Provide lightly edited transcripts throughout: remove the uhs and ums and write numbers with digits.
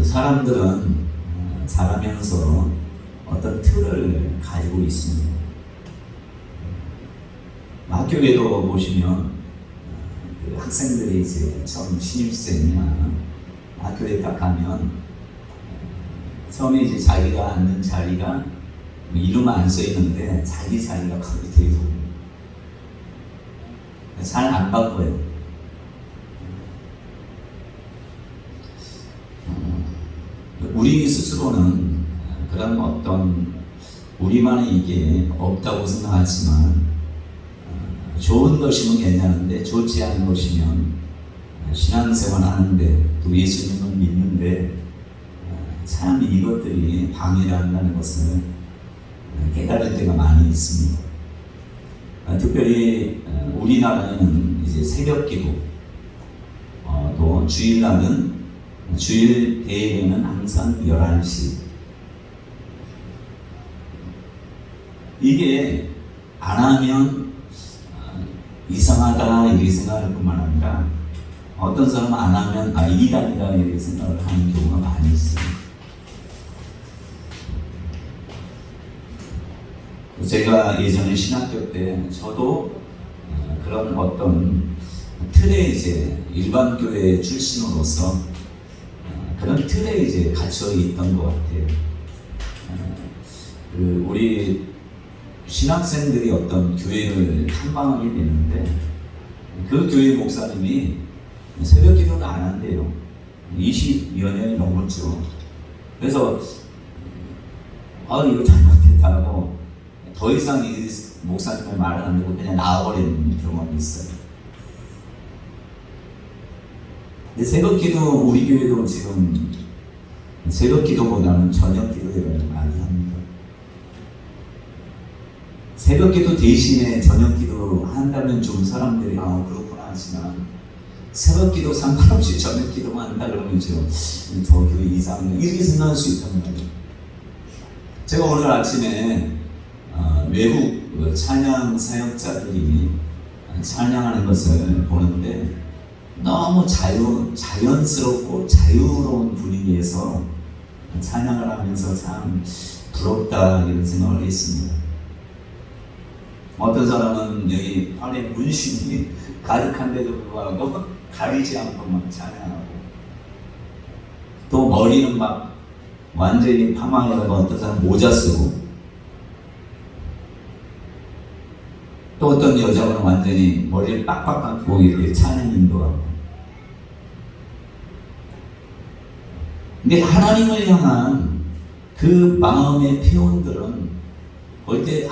사람들은 자라면서 어떤 틀을 가지고 있습니다. 학교에도 보시면 그 학생들이 이제 처음 신입생이나 학교에 딱 가면 처음에 이제 자기가 앉는 자리가 이름 안 써 있는데 자기 자리가 거기 대부분 잘 안 바꿔요. 우리 스스로는 그런 어떤 우리만의 이게 없다고 생각하지만 좋은 것이면 괜찮은데 좋지 않은 것이면 신앙생활 하는데 또 예수님을 믿는데 참 이것들이 방해를 한다는 것을 깨달을 때가 많이 있습니다. 특별히 우리나라에는 이제 새벽기도 또 주일날은 주일 대회는 항상 11시. 이게 안 하면 이상하다 이렇게 생각할 뿐만 아니라 어떤 사람은 안 하면 일이 아니다 이렇게 생각을 하는 경우가 많이 있어요. 제가 예전에 신학교 때 저도 그런 어떤 틀에 이제 일반 교회 출신으로서 그런 틀에 이제 갇혀 있던 것 같아요. 우리 신학생들이 어떤 교회를 탐방하게 되는데 그 교회 목사님이 새벽 기도를 안 한대요. 20여 년이 넘었죠. 그래서 이거 잘못했다고 더 이상 이 목사님의 말을 안 듣고 그냥 나와버리는 경험이 있어요. 근데 새벽 기도, 우리 교회도 지금 새벽 기도보다는 저녁 기도를 많이 합니다. 새벽 기도 대신에 저녁 기도 한다면 좀 사람들이 그렇구나 하지만 새벽 기도 상관없이 저녁 기도만 한다 그러면 저 교회 이상해 이렇게 생각할 수 있단 말이에요. 제가 오늘 아침에 외국 찬양 사역자들이 찬양하는 것을 보는데 너무 자연스럽고 자유로운 분위기에서 찬양을 하면서 참 부럽다 이런 생각을 했습니다. 어떤 사람은 여기 팔에 문신이 가득한데도 불구하고 가리지 않고 막 찬양하고 또 머리는 막 완전히 파마해가지고 어떤 사람은 모자 쓰고 또 어떤 여자는 완전히 머리를 빡빡 감고 이렇게 찬양 인도하고. 근데 하나님을 향한 그 마음의 표현들은 볼 때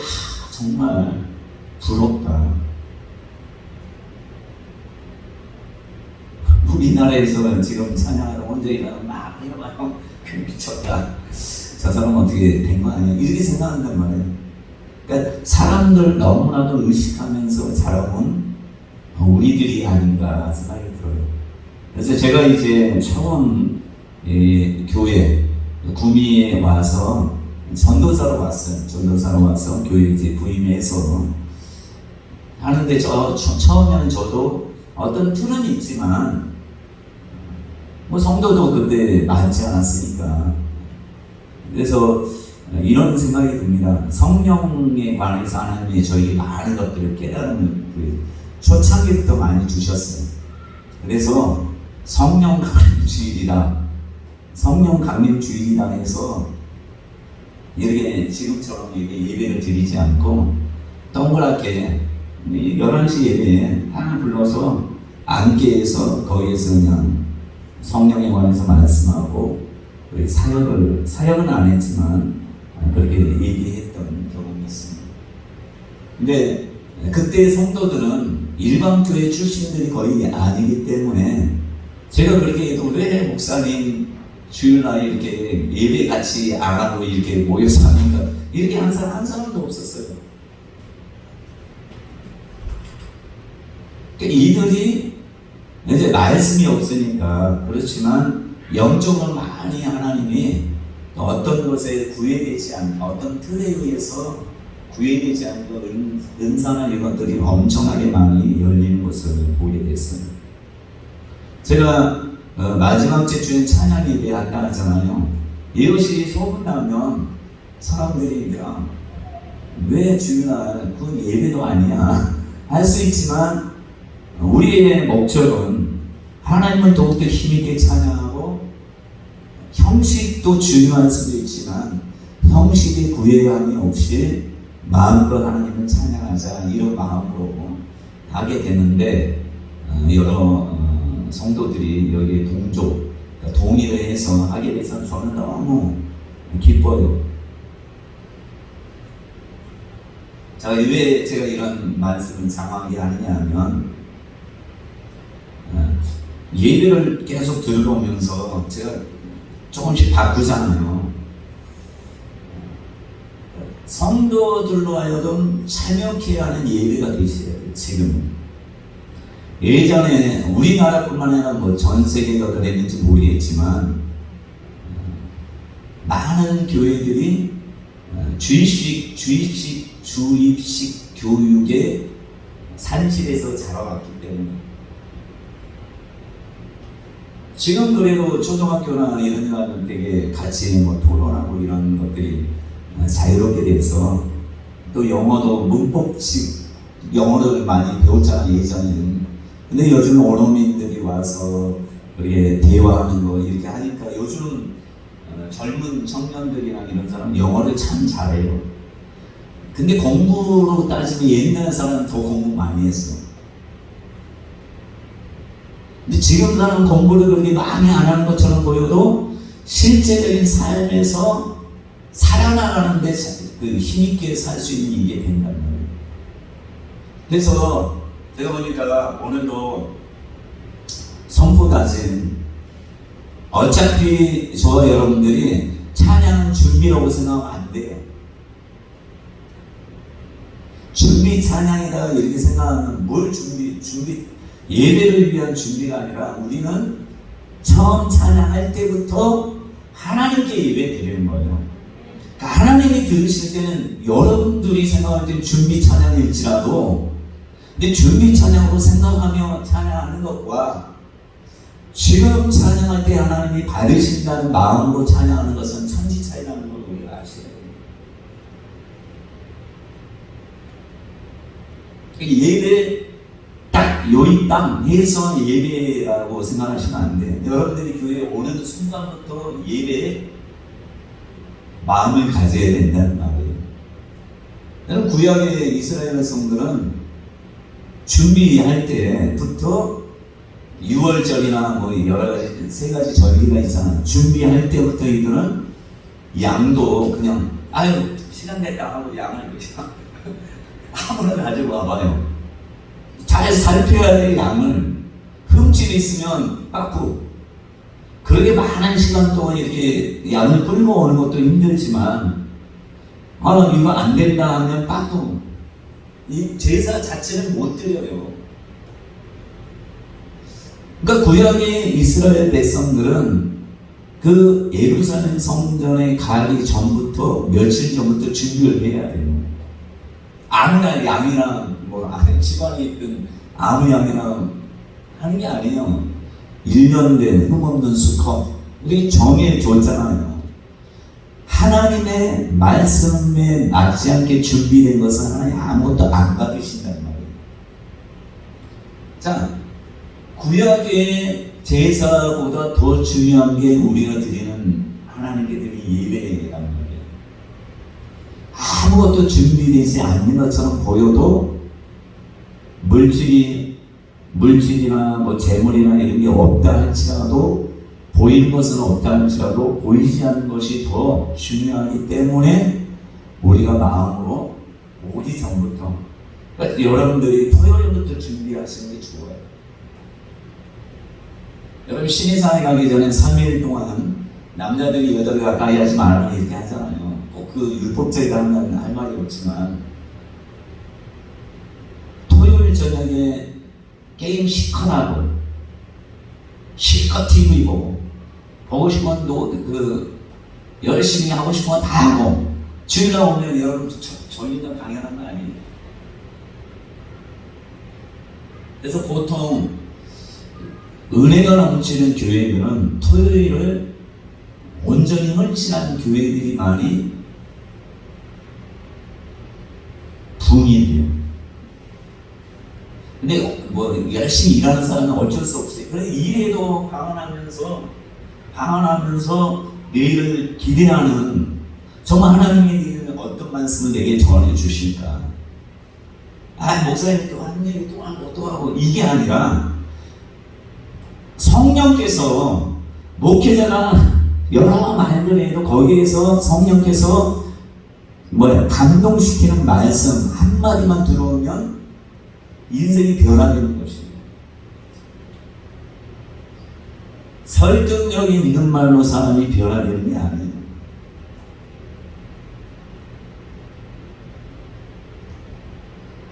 정말 부럽다. 우리나라에서 지금 찬양하러 혼자 일하면 막 이러면 미쳤다. 저 사람은 어떻게 된 거 아니야? 이렇게 생각한단 말이에요. 그러니까 사람들 너무나도 의식하면서 자라온 우리들이 아닌가 생각이 들어요. 그래서 제가 이제 처음 교회 구미에 와서 전도사로 왔어요. 전도사로 와서 교회 이제 부임해서 하는데 처음에는 저도 어떤 틀은 있지만 성도도 그때 많지 않았으니까 그래서 이런 생각이 듭니다. 성령에 관해서 하나님이 저에게 많은 것들을 깨달은 초창기부터 많이 주셨어요. 그래서 성령 강림 주일이다 해서 이렇게 지금처럼 이렇게 예배를 드리지 않고 동그랗게 11시 예배에 하나 불러서 안개에서 거기에서 그냥 성령에 관해서 말씀하고 사역은 안 했지만 그렇게 얘기했던 경험이 있습니다. 근데 그때 성도들은 일반 교회 출신들이 거의 아니기 때문에 제가 그렇게 해도 왜 목사님 주일날 이렇게 예배 같이 안 하고 이렇게 모여서 하는가 이렇게 한 사람도 없었어요. 그러니까 이들이 이제 말씀이 없으니까 그렇지만 영적으로 많이 하나님이 어떤 것에 구애되지 않는 어떤 틀에 의해서 구애되지 않는 은사나 이런 것들이 엄청나게 많이 열리는 것을 보게 됐어요. 제가 마지막 주에 찬양 예배 한다 하잖아요. 이것이 소문나면 사람들이 왜 주일날 그건 예배도 아니야 할 수 있지만, 우리의 목적은 하나님을 더욱더 힘있게 찬양하고, 형식도 중요할 수도 있지만 형식에 구애함이 없이 마음껏 하나님을 찬양하자, 이런 마음으로 하게 되는데, 여러 성도들이 여기에 동의를 해서 하게 돼서 저는 너무 기뻐요. 자, 왜 제가 이런 말씀을 장하게 하느냐 하면, 예배를 계속 들어오면서 제가 조금씩 바꾸잖아요. 성도들로 하여금 참여케 하는 예배가 되셔야 돼요. 지금은. 예전에 우리나라뿐만 아니라 전 세계가 그랬는지 모르겠지만, 많은 교회들이 주입식 교육에 산실에서 자라왔기 때문에, 지금 그래도 초등학교나 이런 데 가면 되게 같이 토론하고 이런 것들이 자유롭게 돼서, 또 영어도 문법식 영어를 많이 배웠잖아요, 예전에는. 근데 요즘 원어민들이 와서 이렇게 대화하는 거 이렇게 하니까 요즘 젊은 청년들이나 이런 사람 영어를 참 잘해요. 근데 공부로 따지면 옛날 사람은 더 공부 많이 했어. 근데 지금 사람은 공부를 그렇게 많이 안 하는 것처럼 보여도 실제적인 삶에서 살아나가는데 그 힘있게 살 수 있는 이게 된단 말이에요. 그래서 제가 보니까 오늘도 선포다진, 어차피 저와 여러분들이 찬양 준비라고 생각하면 안 돼요. 준비 찬양이다 이렇게 생각하면 뭘 준비 예배를 위한 준비가 아니라, 우리는 처음 찬양할 때부터 하나님께 예배 드리는 거예요. 그러니까 하나님이 들으실 때는 여러분들이 생각할 때는 준비 찬양일지라도, 근데 준비 찬양으로 생각하며 찬양하는 것과 지금 찬양할 때 하나님이 받으신다는 마음으로 찬양하는 것은 천지 차이라는 걸 우리가 아셔야 돼요. 예배 딱 요이 땅 해서 예배라고 생각하시면 안 돼요. 여러분들이 교회에 오는 순간부터 예배에 마음을 가져야 된다는 말이에요. 여러분, 구약의 이스라엘 백성들은 준비할 때부터 6월절이나 여러 가지, 3가지 절기가 있잖아요. 준비할 때부터 이들은 양도 그냥 시간 됐다 하고 양을 그냥 아무나 가지고 와봐요. 잘 살펴야 될 양을 흠집이 있으면 깎고, 그렇게 많은 시간 동안 이렇게 양을 끌고 오는 것도 힘들지만, 이거 안 된다 하면 깎고, 이 제사 자체는 못 드려요. 그러니까 구약의 이스라엘 백성들은 그 예루살렘 성전에 가기 전부터, 며칠 전부터 준비를 해야 돼요. 아무나 양이나 집안에 있던 아무 양이나 하는 게 아니에요. 1년 된 흠없는 수컷, 우리 정해줬잖아요. 하나님의 말씀에 맞지 않게 준비된 것은 하나님 아무것도 안 받으신다는 말이에요. 자, 구약의 제사보다 더 중요한 게 우리가 드리는 하나님께 드리는 예배라는 말이에요. 아무것도 준비되지 않는 것처럼 보여도 물질이나 재물이나 이런 게 없다 할지라도, 보이는 것은 없다 할지라도 보이지 않는 것이 더 중요하기 때문에 우리가 마음으로 오기 전부터, 그러니까 여러분들이 토요일부터 준비하시는 게 좋아요. 여러분, 신의사에 가기 전에 3일 동안 남자들이 여자들 가까이 하지 말라고 이렇게 하잖아요. 꼭 그 율법적이다 하면 할 말이 없지만, 토요일 저녁에 게임 시커하고 실컷 TV 보고 싶은 열심히 하고 싶은 거 다 하고, 주일날 오면 여러분 졸린다 당연한 거 아니에요. 그래서 보통 은혜가 넘치는 교회들은 토요일을 온전히 헌신하는 교회들이 많이 붐이 돼요. 근데 뭐 열심히 일하는 사람은 어쩔 수 없어요. 그래 일에도 방언하면서 내일을 기대하는, 정말 하나님이 어떤 말씀을 내게 전해 주실까? 목사님 또 한 얘기 또 하고 이게 아니라 성령께서 목회자가 여러 말들 해도 거기에서 성령께서 감동시키는 말씀 한마디만 들어오면 인생이 변화되는 것입니다. 설득력이 있는 말로 사람이 변화되는 게 아니에요.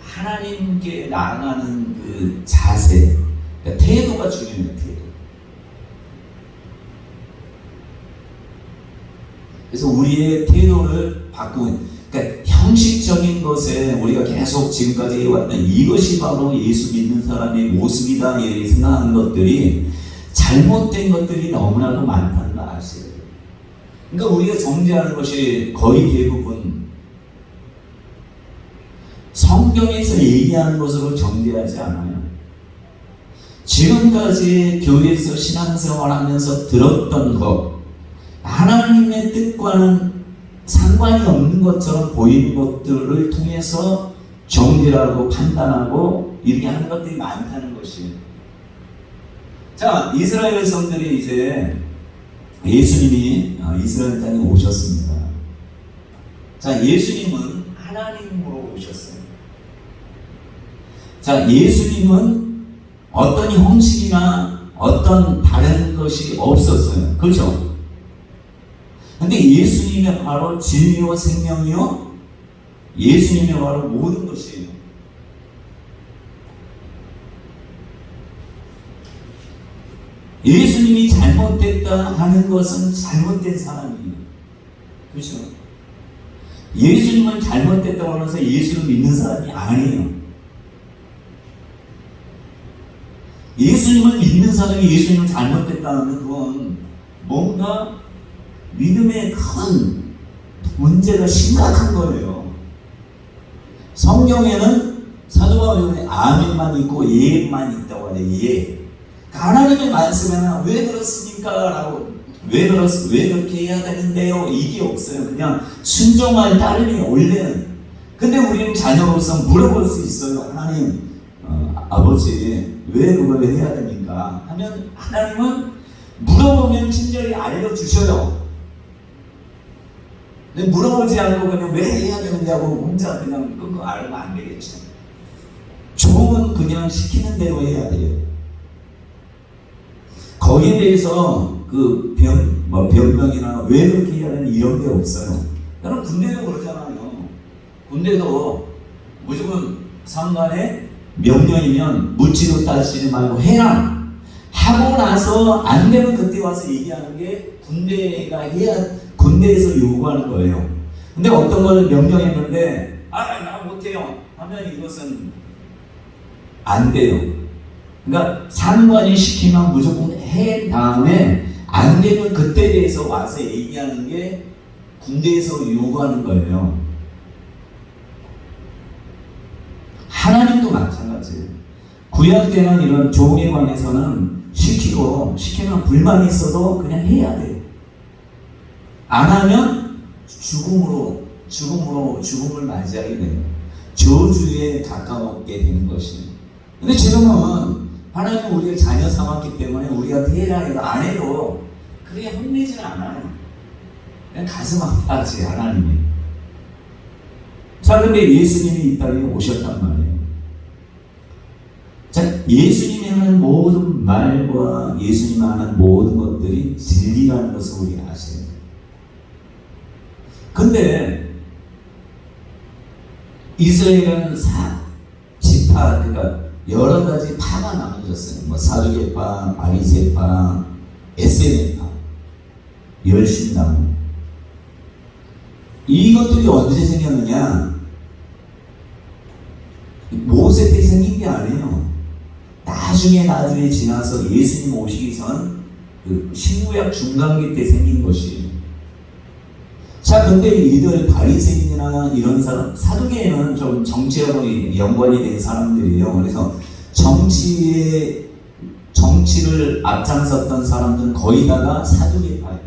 하나님께 나아가는 그 자세, 그러니까 태도가 중요해요. 태도. 그래서 우리의 태도를 바꾸는, 그러니까 형식적인 것에 우리가 계속 지금까지 해왔던 이것이 바로 예수 믿는 사람의 모습이다 이렇게 생각하는 것들이 잘못된 것들이 너무나도 많다는 걸 아셔야 돼요. 그러니까 우리가 정죄하는 것이 거의 대부분 성경에서 얘기하는 것으로 정죄하지 않아요. 지금까지 교회에서 신앙생활하면서 들었던 것, 하나님의 뜻과는 상관이 없는 것처럼 보이는 것들을 통해서 정죄하고 판단하고 이렇게 하는 것들이 많다는 것이에요. 자, 이스라엘 백성들이 이제 예수님이 이스라엘 땅에 오셨습니다. 자, 예수님은 하나님으로 오셨어요. 자, 예수님은 어떤 형식이나 어떤 다른 것이 없었어요. 그렇죠? 근데 예수님이 바로 진리요 생명이요, 예수님이 바로 모든 것이에요. 예수님이 잘못됐다 하는 것은 잘못된 사람이에요. 그렇죠? 예수님은 잘못됐다고 하면서 예수를 믿는 사람이 아니에요. 예수님을 믿는 사람이 예수님을 잘못됐다 하면 그건 뭔가 믿음에 큰 문제가 심각한 거예요. 성경에는 사도 바울이 아멘만 있고 예만 있다고 하네. 예. 하나님의 말씀에는 왜 그렇습니까? 라고 왜 그렇게 해야 되는데요? 이게 없어요. 그냥 순종할 따름이 원래는. 근데 우리는 자녀로서 물어볼 수 있어요. 하나님, 아버지 왜 그걸 해야 됩니까? 하면 하나님은 물어보면 친절히 알려주셔요. 근데 물어보지 않고 그냥 왜 해야 되느냐고 혼자 그냥 끙끙 앓으면 안 되겠죠. 종은 그냥 시키는 대로 해야 돼요. 거기에 대해서 그 변명이나 왜 그렇게 해야 되는 이런 게 없어요. 여러분 군대도 그러잖아요. 군대도 무조건 상관에 명령이면 묻지도 따지지 말고 해라 하고 나서 안 되면 그때 와서 얘기하는 게 군대에서 요구하는 거예요. 근데 어떤 걸 명령했는데 나 못해요 하면 이것은 안 돼요. 그러니까 상관이 시키면 무조건 해 다음에 안 되면 그때 대해서 와서 얘기하는 게 군대에서 요구하는 거예요. 하나님도 마찬가지예요. 구약 때는 이런 종에 관해서는 시키면 불만이 있어도 그냥 해야 돼요. 안 하면 죽음을 맞이하게 돼요. 저주에 가까웠게 되는 것이에요. 근데 지금은 하나님은 우리가 자녀 삼았기 때문에 우리가 해라 해도 안 해도 그게 혼내지는 않아요. 그냥 가슴 아파하지 하나님이. 자, 근데 예수님이 이 땅에 오셨단 말이에요. 자, 예수님이 하는 모든 말과 예수님이 하는 모든 것들이 진리라는 것을 우리가 아셔야 돼요. 근데 이스라엘은 지파, 그러니까 여러 가지 파가 나눠졌어요. 사두개파, 바리새파, 에세네파, 열심당. 이것들이 언제 생겼느냐? 모세 때 생긴 게 아니에요. 나중에 지나서 예수님 오시기 전 그 신구약 중간기 때 생긴 것이. 자, 근데 이들 바리새인이나 이런 사람, 사두개인은 좀 정치하고 연관이 된 사람들이에요. 그래서 정치를 앞장섰던 사람들은 거의 다가 사두개파예요.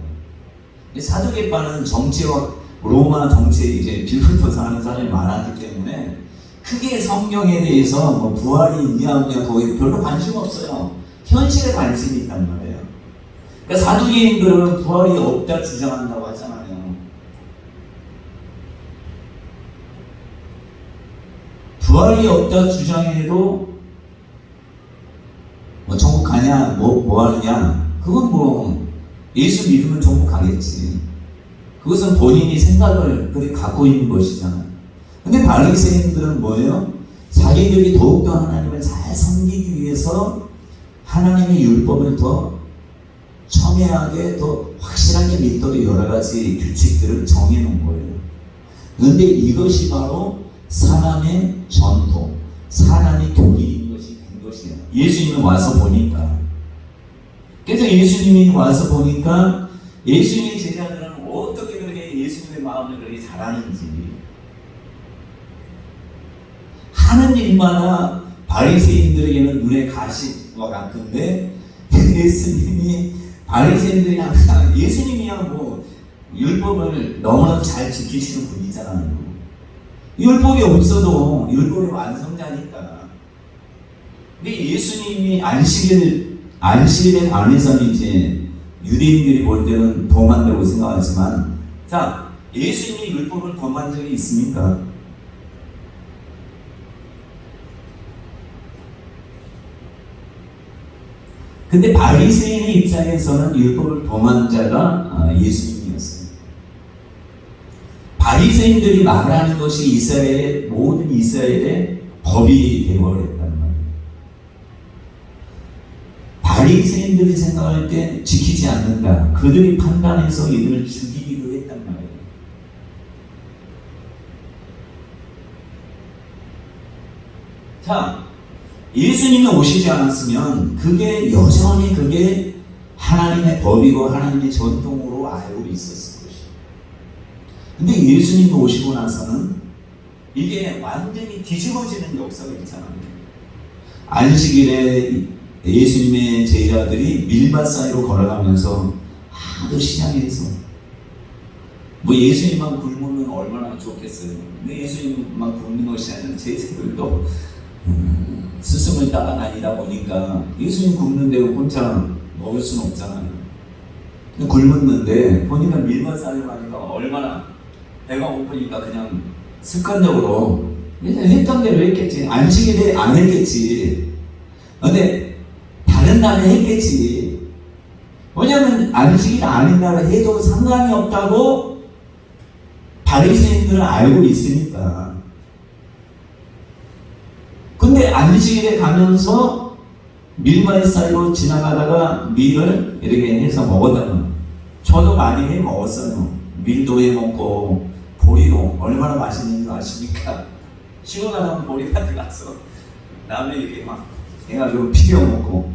사두개파는 정치와 로마 정치에 이제 빌붙어서 하는 사람이 많았기 때문에 크게 성경에 대해서 뭐 부활이 있냐 없냐 거기 별로 관심 없어요. 현실에 관심이 있단 말이에요. 그러니까 사두개인들은 부활이 없다 주장한다고 하잖아요. 부활이 없다 주장해도 뭐 천국 가냐 뭐 하느냐 그건 뭐 예수 믿으면 천국 가겠지. 그것은 본인이 생각을 그렇게 갖고 있는 것이잖아요. 근데 바리새인들은 뭐예요? 자기들이 더욱더 하나님을 잘 섬기기 위해서 하나님의 율법을 더 첨예하게 더 확실하게 믿도록 여러 가지 규칙들을 정해놓은 거예요. 그런데 이것이 바로 사람의 전통, 사람의 교리인 것이 된 것이에요. 예수님이 와서 보니까. 그래서 예수님이 와서 보니까 예수님의 제자들은 어떻게 그렇게 예수님의 마음을 그렇게 잘하는지 하는 일마다 바리새인들에게는 눈에 가시와 같은데 예수님이 바리새인들이 항상 예수님이야 뭐 율법을 너무나 잘 지키시는 분이잖아요. 율법이 없어도 율법의 완성자니까. 근데 예수님이 안식일 안에서는 이제 유대인들이 볼 때는 범한다고 생각하지만, 자, 예수님이 율법을 범한 적이 있습니까? 근데 바리새인의 입장에서는 율법을 범한 자가 예수님이었어요. 바리새인들이 말하는 것이 모든 이스라엘의 법이 되어버렸단 말이에요. 바리새인들이 생각할 때 지키지 않는다. 그들이 판단해서 이들을 죽이기도 했단 말이에요. 자, 예수님이 오시지 않았으면 그게 하나님의 법이고 하나님의 전통으로 알고 있었을 것이에요. 근데 예수님이 오시고 나서는 이게 완전히 뒤집어지는 역사가 있잖아요. 안식일에 예수님의 제자들이 밀밭 사이로 걸어가면서 하도 시장에서 뭐 예수님만 굶으면 얼마나 좋겠어요. 근데 예수님만 굶는 것이 아니라 제자들도 스승을 따라다니다 보니까 예수님 굶는데 혼자 먹을 수는 없잖아요. 굶었는데 보니까 밀밭 사이로 가니까 얼마나 배가 고프니까 그냥 습관적으로 했던 대로 했겠지. 안식일에 안 했겠지. 근데 다른 날에 했겠지. 왜냐하면 안식일 아닌 날에 해도 상관이 없다고 바리새인들은 알고 있으니까. 근데 안식일에 가면서 밀밭 사이로 지나가다가 밀을 이렇게 해서 먹었다면, 저도 많이 해 먹었어요. 밀도 해 먹고 보리도 얼마나 맛있는 줄 아십니까? 시원한 보리밭에 가서 라면 이렇게 막 해가지고 비벼 먹고.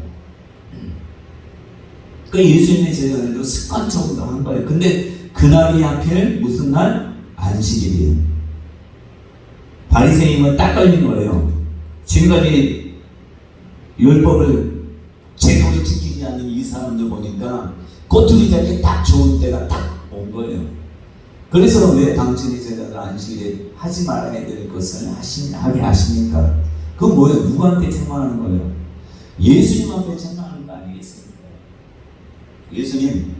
그 예수님의 제자들도 습관적으로 한 거예요. 근데 그날이 하필 무슨 날? 안식일이에요. 바리새인은 딱 걸린 거예요. 지금까지 율법을 제대로 지키지 않는 이 사람들 보니까 꼬투리 잡기 딱 좋은 때가 딱 온 거예요. 그래서 왜 당신의 제자들 안식일에 하지 말아야 될 것을 하게 하십니까? 그건 뭐예요? 누구한테 책망하는 거예요? 예수님한테 책망하는 거 아니겠습니까? 예수님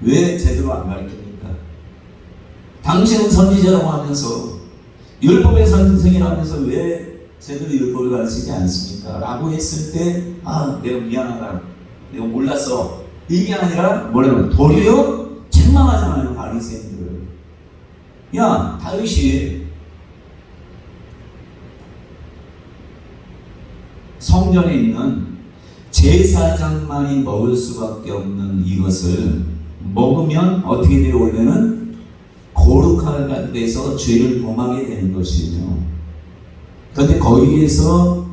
왜 제대로 안 가르칩니까? 당신은 선지자라고 하면서 율법의 선생이라고 하면서 왜 제대로 율법을 가르치지 않습니까? 라고 했을 때, 내가 미안하다, 내가 몰랐어, 이게 아니라 뭐라고 도리어 책망하잖아요. 바리새인들. 야, 다윗이 성전에 있는 제사장만이 먹을 수밖에 없는 이것을 먹으면 어떻게 돼요? 원래는 거룩하게 돼서 죄를 범하게 되는 것이죠. 그런데 거기에서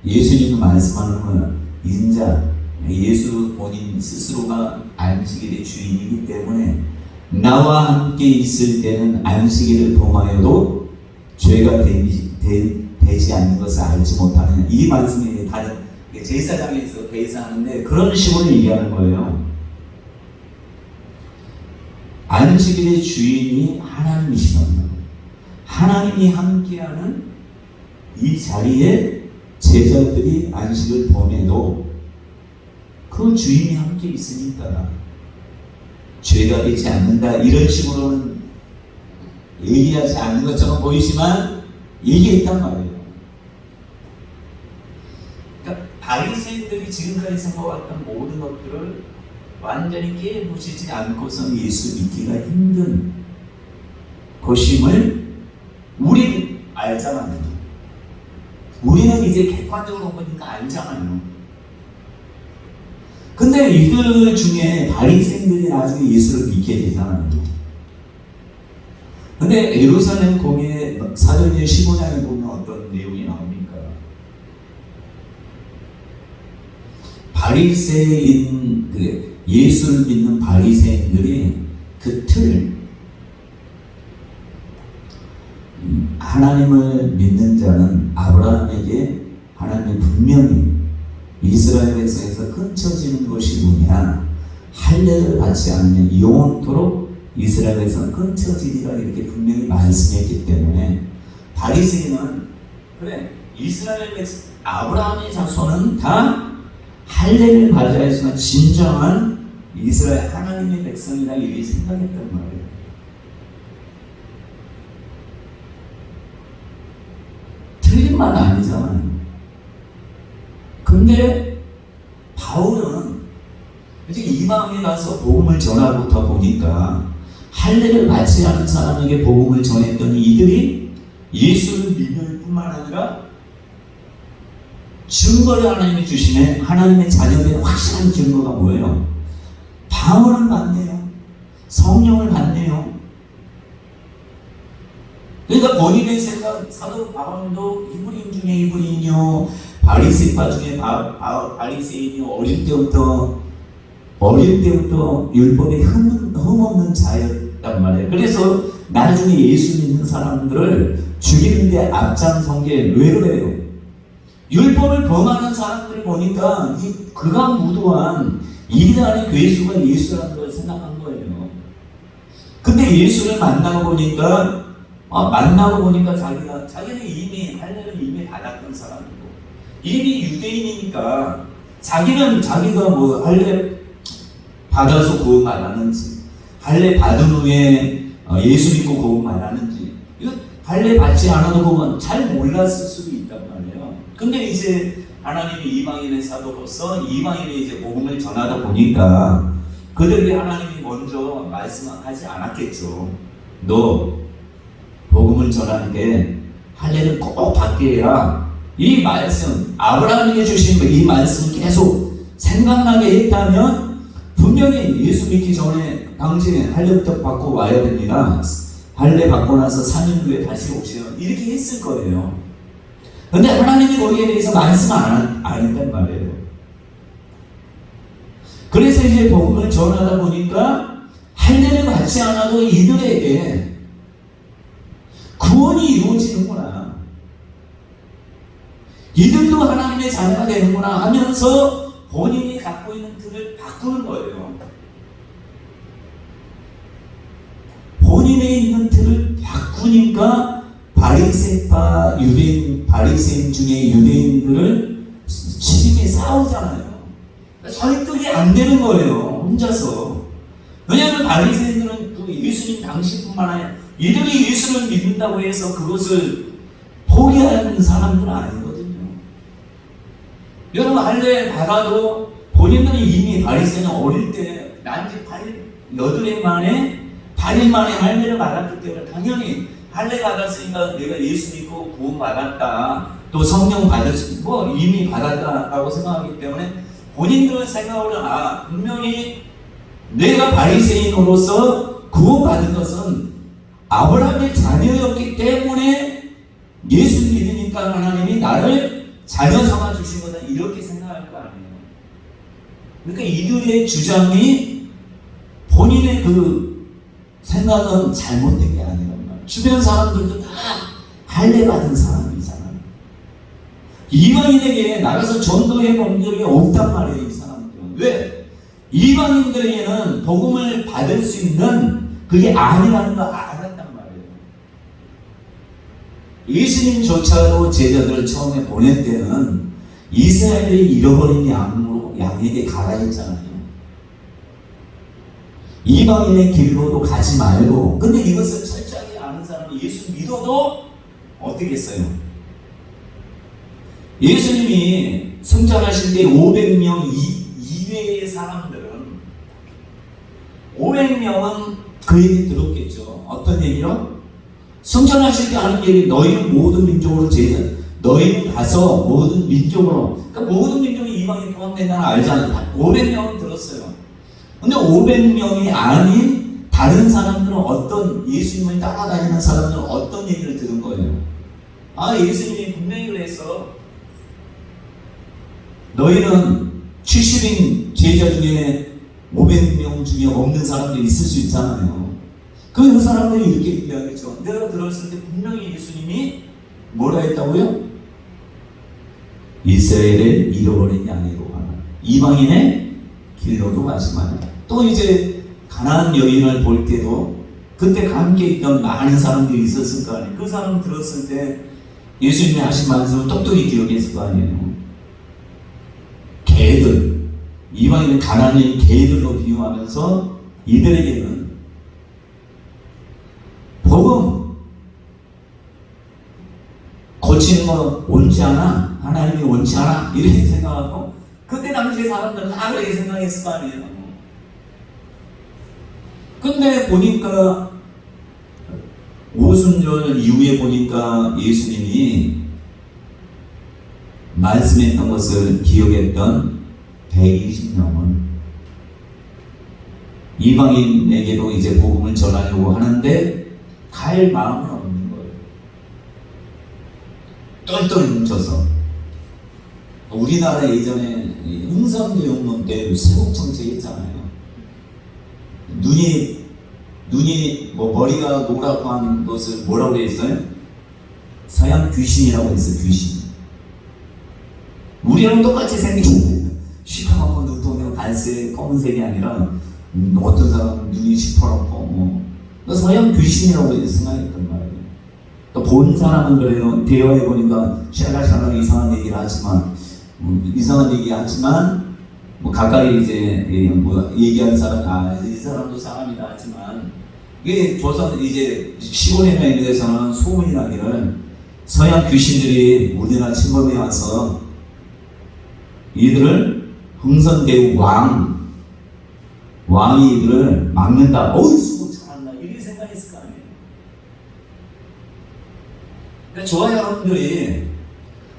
예수님이 말씀하는 건 인자, 예수 본인 스스로가 안식일의 주인이기 때문에 나와 함께 있을 때는 안식일을 범하여도 죄가 되지 않는 것을 알지 못하는, 이 말씀이 다른 제사장에서 대사하는데 그런 식으로 얘기하는 거예요. 안식일의 주인이 하나님이시거든요. 하나님이 함께하는 이 자리에 제자들이 안식을 범해도 그 주인이 함께 있으니까 죄가 되지 않는다, 이런 식으로는 얘기하지 않는 것처럼 보이지만 얘기했단 말이에요. 그러니까 바리새인들이 지금까지 생각했던 모든 것들을 완전히 깨부시지 않고서는 예수 믿기가 힘든 것임을 우리는 알잖아요. 우리는 이제 객관적으로 보니까 알잖아요. 근데 이들 중에 바리새인들이 나중에 예수를 믿게 되잖아요. 근데 예루살렘 공회 사도행전 15장에 보면 어떤 내용이 나옵니까? 바리새인, 예수를 믿는 바리새인들이 그 틀, 하나님을 믿는 자는 아브라함에게 하나님이 분명히 이스라엘 백성에서 끊쳐지는 것이 뭐냐, 할례를 받지 않으면 영원토록 이스라엘 백성은 끊쳐지리라, 이렇게 분명히 말씀했기 때문에 바리새인은 그래, 이스라엘 백성, 아브라함의 자손은 다 할례를 받아야 했지만 진정한 이스라엘 하나님의 백성이다, 이렇게 생각했단 말이에요. 틀린 말 아니잖아요. 근데 바울은 이제 이방에 가서 복음을 전하고다 보니까 할례를 받지 않은 사람에게 복음을 전했더니 이들이 예수를 믿을 뿐만 아니라 증거를 하나님이 주시네. 하나님의 자녀된 확실한 증거가 뭐예요? 방언을 받네요. 성령을 받네요. 그러니까 본인의 생각, 사도 바울도 히브리인 중에 히브리인이요, 바리새파 중에 바리새인이요, 어릴 때부터 율법에 흠없는 자였단 말이에요. 그래서 나중에 예수 믿는 사람들을 죽이는데 앞장선 게 왜 그래요? 율법을 범하는 사람들을 보니까 그가 무도한 이단의 괴수가 예수라는 걸 생각한 거예요. 근데 예수를 만나고 보니까 자기는 이미 할례를 이미 받았던 사람이고, 이미 유대인이니까 자기가 뭐 할례 받아서 구원 받았는지, 할례 받은 후에 예수 믿고 구원 받았는지, 이거 할례 받지 않아도 그건 잘 몰랐을 수도 있단 말이에요. 근데 이제 하나님이 이방인의 사도로서 이방인에 이제 복음을 전하다 보니까 그들이 하나님이 먼저 말씀하지 않았겠죠. 너 복음을 전하는데 할례를 꼭 받게 해라. 이 말씀, 아브라함에게 주신 이 말씀 계속 생각나게 했다면 분명히 예수 믿기 전에 당신은 할례부터 받고 와야 됩니다. 할례 받고 나서 3일 후에 다시 오시오, 이렇게 했을 거예요. 근데 하나님이 거기에 대해서 말씀 안 했단 말이에요. 그래서 이제 복음을 전하다 보니까 할례를 받지 않아도 이들에게 구원이 이루어지는구나, 이들도 하나님의 자녀가 되는구나 하면서 본인이 갖고 있는 틀을 바꾸는 거예요. 본인의 있는 틀을 바꾸니까 바리새파 바리새인 중에 유대인들을 치림에 싸우잖아요. 설득이 안 되는 거예요, 혼자서. 왜냐하면 바리새인들은 그 예수님 당시뿐만 아니라 이들이 예수를 믿는다고 해서 그것을 포기하는 사람들은 아니거든요. 여러분, 할례 받아도 본인들이 이미 바리새인은 어릴 때 난지 8일 만에 할례를 받았기 때문에 당연히 할례 받았으니까 내가 예수 믿고 구원 받았다, 또 성령 받았고 이미 받았다라고 생각하기 때문에 본인들의 생각으로 분명히 내가 바리새인으로서 구원받은 것은 아브라함의 자녀였기 때문에 예수 믿으니까 하나님이 나를 자녀 삼아 주신 거다 이렇게 생각할 거 아니에요. 그러니까 이들의 주장이 본인의 그 생각은 잘못된 게 아니란 말이에요. 주변 사람들도 다 할례 받은 사람이잖아요. 이방인에게 나가서 전도해 본 적이 없단 말이에요, 이 사람들은. 왜? 이방인들에게는 복음을 받을 수 있는 그게 아니라는 걸 알았단 말이에요. 예수님조차도 제자들을 처음에 보낼 때는 이스라엘이 잃어버린 양에게 가라 했잖아요. 이방인의 길로도 가지 말고. 근데 이것을 철저하게 아는 사람이 예수 믿어도 어떻게 했어요? 예수님이 승천하실 때 500명 이외의 사람들은 500명은 그 얘기 들었겠죠. 어떤 얘기요? 승천하실 때 하는 얘기, 너희는 모든 민족으로 너희는 가서 모든 민족으로, 그러니까 모든 민족이 이방인 포함된다는 알잖아요. 500명은 들었어요. 근데 500명이 아닌 다른 사람들은 어떤, 예수님을 따라다니는 사람들은 어떤 얘기를 들은 거예요? 아, 예수님이 분명히 그랬어. 너희는 70인 제자 중에 500명 중에 없는 사람들이 있을 수 있잖아요. 그 사람들이 이렇게 이야기했죠. 내가 들었을 때 분명히 예수님이 뭐라 했다고요? 이스라엘을 잃어버린 양이로 가라. 이방인의 길로도 가지 마라. 또 이제 가나안 여인을 볼 때도 그때 함께 있던 많은 사람들이 있었을 거 아니에요. 그 사람 들었을 때 예수님이 하신 말씀을 똑똑히 기억했을 거 아니에요. 개들, 이방인은 가나안인 개들로 비유하면서 이들에게는 복음 고치는 거 옳지 않아? 하나님이 옳지 않아? 이렇게 생각하고 그때 당시에 사람들은 다 그렇게 생각했을 거 아니에요. 근데 보니까 오순절 이후에 보니까 예수님이 말씀했던 것을 기억했던 120명은 이방인에게도 이제 복음을 전하려고 하는데 갈 마음은 없는 거예요. 똘똘 뭉쳐서. 우리나라 예전에 흥선교육론 때 세곡정책 했잖아요. 눈이 머리가 노랗고 한 것을 뭐라고 했어요? 서양 귀신이라고 했어요. 귀신. 우리랑 똑같이 생긴 시커멓고 눈동자가 갈색 검은색이 아니라 어떤 사람은 눈이 시퍼렇고 서양 귀신이라고 생각했단 말이에요. 또 본 사람은 그래요. 대화해보니까 샬라샬라 이상한 얘기를 하지만 이상한 얘기 하지만 가까이 이제 얘기하는 사람 이 사람도 사람이다 하지만 이게 조선 이제 시골에 있는 데서는 소문이 나기를 서양 귀신들이 우리나라 침범해 와서 이들을 흥선대우 왕이 이들을 막는다. 수고 잘한다. 이렇게 생각했을 거 아니에요. 그러니까 저와 여러분들이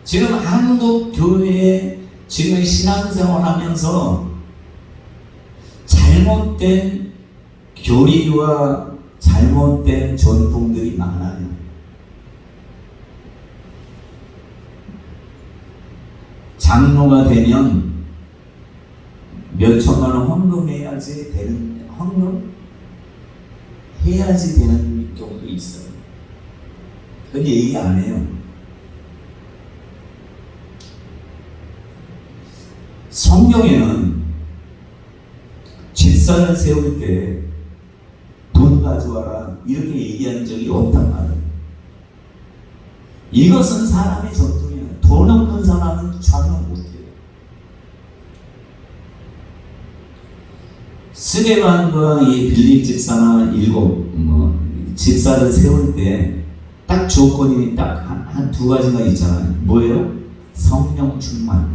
지금 한국 교회에 지금 신앙생활 하면서 잘못된 교리와 잘못된 전통들이 많아요. 장로가 되면 몇 천만 원 헌금해야지 되는 경우도 있어요. 근데 얘기 안 해요. 성경에는 집사를 세울 때 돈 가져와라 이렇게 얘기한 적이 없단 말이에요. 이것은 사람의 전통이에요. 돈 없는 사람은 전혀 못해요. 스데반과 이 빌립 집사나 집사를 세울 때 딱 조건이 딱 한 두 가지가 있잖아요. 뭐예요? 성령 충만,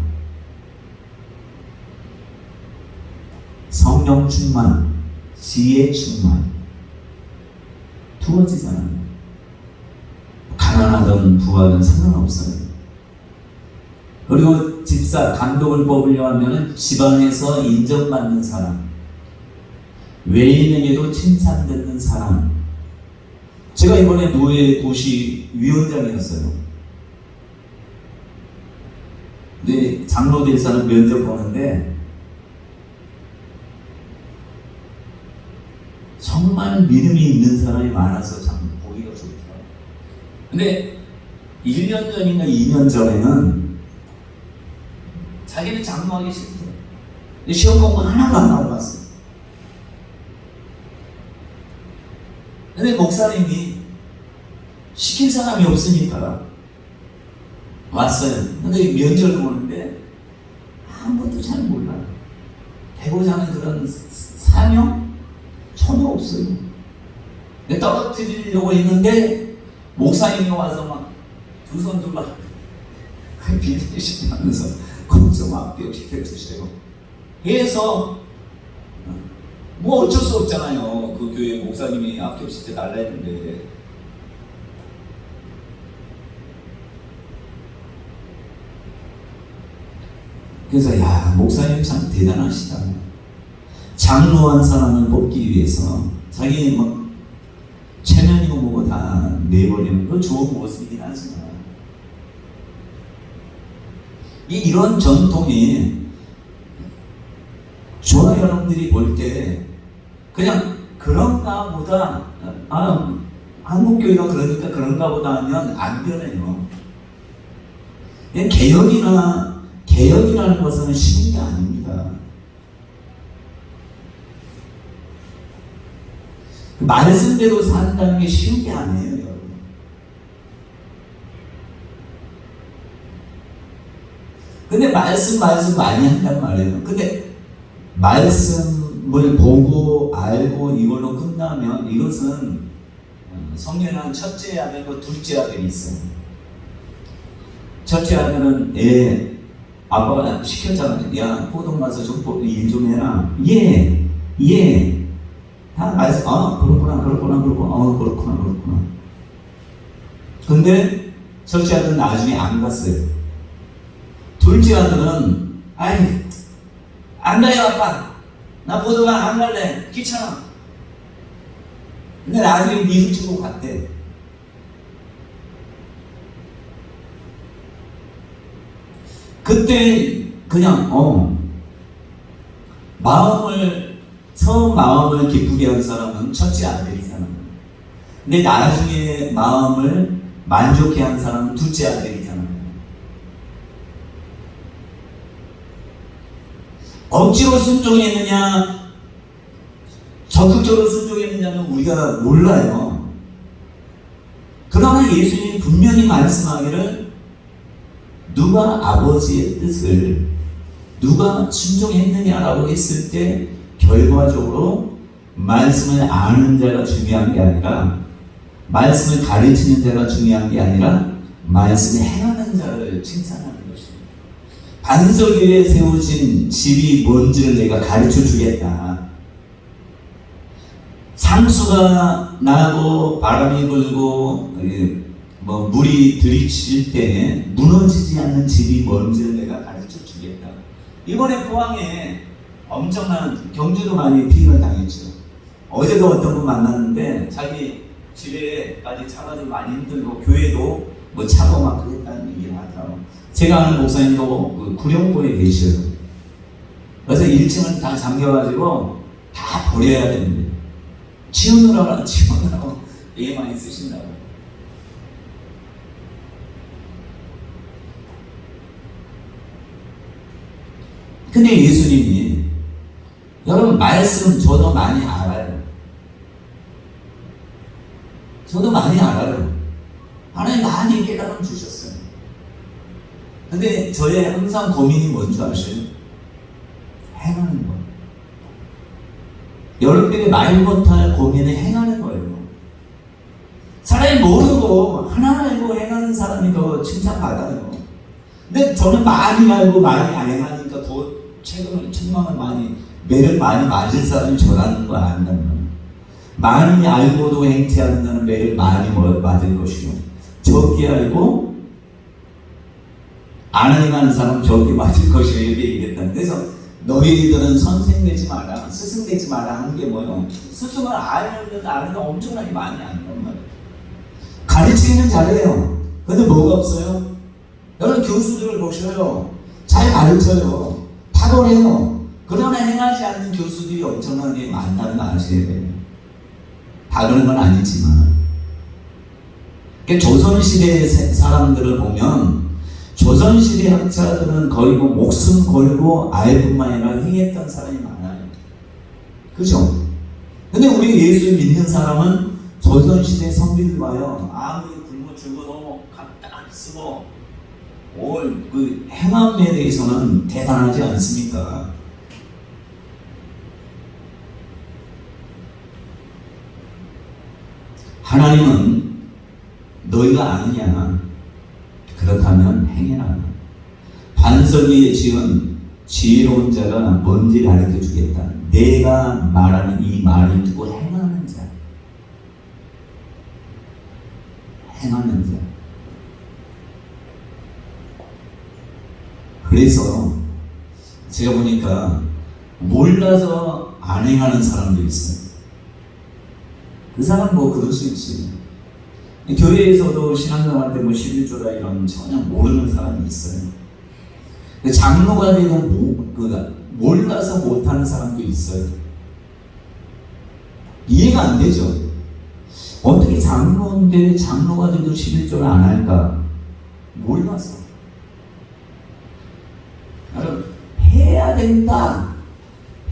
지혜 충만. 두 가지잖아요. 가난하든 부하든 상관없어요. 그리고 집사, 감독을 뽑으려 하면 집안에서 인정받는 사람, 외인에게도 칭찬받는 사람. 제가 이번에 노예 도시 위원장이었어요. 근데 장로 될 사람 면접 보는데 정말 믿음이 있는 사람이 많아서 참 보기가 좋더라고요. 근데 1년 전인가 2년 전에는 자기는 장로하기 싫대. 시험 공부 하나도 안 하고 왔어요. 근데 목사님이 시킬 사람이 없으니까 왔어요. 근데 면접을 보는데 아무것도 잘 몰라요. 되고자 하는 그런 사명 전혀 없어요. 떨어뜨리려고 했는데 목사님이 와서 막 두 손 들고 비대시하면서 좀 합격시켜주세요. 해서 뭐 어쩔 수 없잖아요. 그 교회 목사님이 합격시켜 달라 했는데. 그래서 야, 목사님 참 대단하시다. 장로한 사람을 뽑기 위해서 자기 뭐 체면이고 뭐고 다 내버리는 그 좋은 모습이긴 하지만 이런 전통이 저와 여러분들이 볼 때 그냥 그런가 보다, 한국교회가 그러니까 그런가 보다 하면 안 변해요. 개혁이라는 것은 쉬운 게 아닙니다. 말씀대로 산다는 게 쉬운 게 아니에요, 여러분. 근데 말씀 많이 한단 말이에요. 근데 말씀을 보고 알고 이걸로 끝나면 이것은 성년한 첫째 아들과 둘째 아들이 있어요. 첫째 아들은 아빠가 시켰잖아요. 야, 포동 가서 좀 일 좀 해라. 예. 다 말씀, 그렇구나. 근데 첫째 아들은 나중에 안 갔어요. 둘째 아들은, 안 가요, 아빠. 나 포도관 안 갈래. 귀찮아. 근데 나중에 미술 치고 갔대. 그때 그냥 처음 마음을 기쁘게 한 사람은 첫째 아들이잖아. 근데 나중에 마음을 만족해 한 사람은 둘째 아들이잖아. 억지로 순종했느냐 적극적으로 순종했느냐는 우리가 몰라요. 그러나 예수님이 분명히 말씀하기를 누가 아버지의 뜻을 누가 순종했느냐라고 했을 때 결과적으로 말씀을 아는 자가 중요한 게 아니라 말씀을 가르치는 자가 중요한 게 아니라 말씀을 행하는 자를 칭찬하는 것입니다. 반석 위에 세워진 집이 뭔지를 내가 가르쳐 주겠다. 상수가 나고 바람이 불고 물이 들이칠 때 무너지지 않는 집이 뭔지를 내가 가르쳐 주겠다. 이번에 포항에 엄청난 경주도 많이 피해를 당했죠. 어제도 어떤 분 만났는데 자기 집에까지 차가 좀 많이 힘들고 교회도 차고 막 그랬다는 얘기를 하더라고요. 제가 아는 목사님도 구룡포에 계셔요. 그래서 1층을 다 잠겨가지고 다 버려야 되는데 치우느라고 되게 많이 쓰신다고. 근데 예수님이 여러분 말씀 저도 많이 알아요. 하나님 많이 깨달음 주셨어요. 근데 저의 항상 고민이 뭔지 아세요? 행하는 거. 여러분들이 말 못할 고민을 행하는 거예요. 사람이 모르고 하나 알고 행하는 사람이 더 칭찬받아요. 근데 저는 많이 알고 많이 안 행하니까 더 책망을 많이 매를 많이 맞을 사람이 저라는 걸 안다면 많이 알고도 행치하는 자는 매를 많이 맞을 것이고 적게 알고 안 행하는 사람은 적게 맞을 것이고 이렇게 얘기했다. 그래서 너희들은 선생 되지 마라, 스승 되지 마라 하는 게 뭐예요? 스승을 아는 거 엄청나게 많이 안단 말이에요. 가르치기는 잘해요. 근데 뭐가 없어요? 여러분 교수들을 보셔요. 잘 가르쳐요. 탁월해요. 그러나 행하지 않는 교수들이 엄청나게 많다는 거 아셔야 돼요. 다 그런 건 아니지만. 그러니까 조선시대 사람들을 보면 조선시대 학자들은 거의 뭐 목숨 걸고 아예뿐만 아니라 행했던 사람이 많아요. 그죠? 근데 우리 예수 믿는 사람은 조선시대 성비를 봐요. 아무리 굶어 죽어도 간단하게 쓰고 그 행함에 대해서는 대단하지 않습니까? 하나님은 너희가 아느냐? 그렇다면 행해라. 반석 위에 지은 지혜로운 자가 뭔지 가르쳐 주겠다. 내가 말하는 이 말을 듣고 행하는 자. 행하는 자. 그래서 제가 보니까 몰라서 안 행하는 사람도 있어요. 그 사람 뭐 그럴 수 있지. 교회에서도 신앙생활 때 뭐 11조라 이런 전혀 모르는 사람이 있어요. 장로가 되고 몰라서 못하는 사람도 있어요. 이해가 안 되죠. 어떻게 장로인데 장로가 돼도 11조를 안 할까? 몰라서. 여러분, 해야 된다.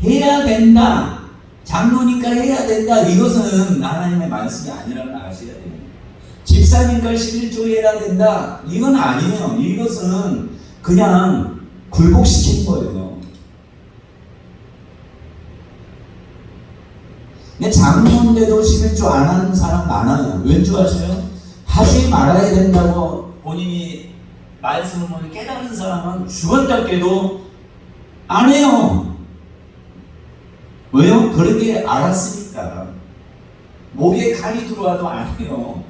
해야 된다. 장로니까 해야 된다. 이것은 하나님의 말씀이 아니라는 걸 아셔야 돼요. 집사니까 11조 해야 된다. 이건 아니에요. 이것은 그냥 굴복시킨 거예요. 근데 장로인데도 11조 안 하는 사람 많아요. 왠 줄 아세요? 하지 말아야 된다고 본인이 말씀을 깨달은 사람은 죽었다 깨도 안 해요. 왜요? 그렇게 알았으니까. 목에 칼이 들어와도 안 해요.